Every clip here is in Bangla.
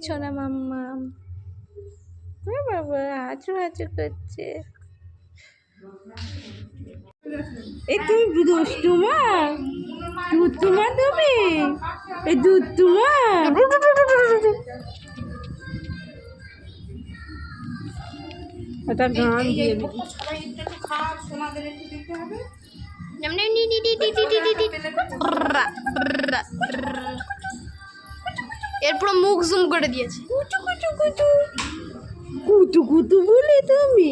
সোনা মাম্মা বাবা হাঁচু হাঁচু করছে। এই তুমি দুষ্টুমা, দুষ্টুমা তুমি, এই দুষ্টুমা। একটা গান দিয়ে এরপর মুখ জুম করে দিয়েছে। কুচু কুচু কুচু কুতু কুতু বলে তুমি,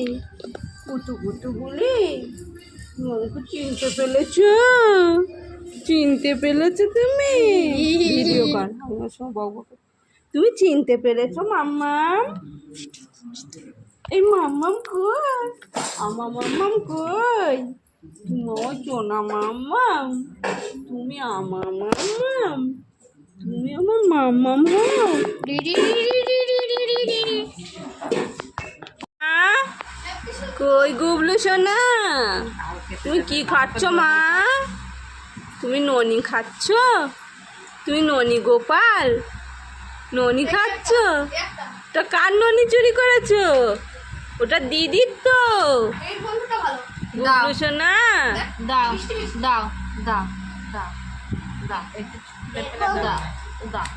কুতু কুতু বলে আমাকে চিনতে পেরেছ, চিনতে পেরেছ তুমি। ভিডিও কর আমার সঙ্গে বাবু, তুমি চিনতে পেরেছো মাম্মাম? এই মাম্মাম কই, আমার মাম্মাম কই? তুমি আমার সোনা মাম্মাম, তুমি আমার মাম্মাম, তুমি আমার মাম্মাম হও। কই গুবলু সোনা, তুমি কি খাচ্ছ মা? তুমি ননি খাচ্ছ? তুমি ননি গোপাল ননি খাচ্ছ? তা কার ননি চুরি করেছো? ওটা দিদির তো। গুবলু সোনা দাও দাও দাও দাও দাও একটু দাও দাও।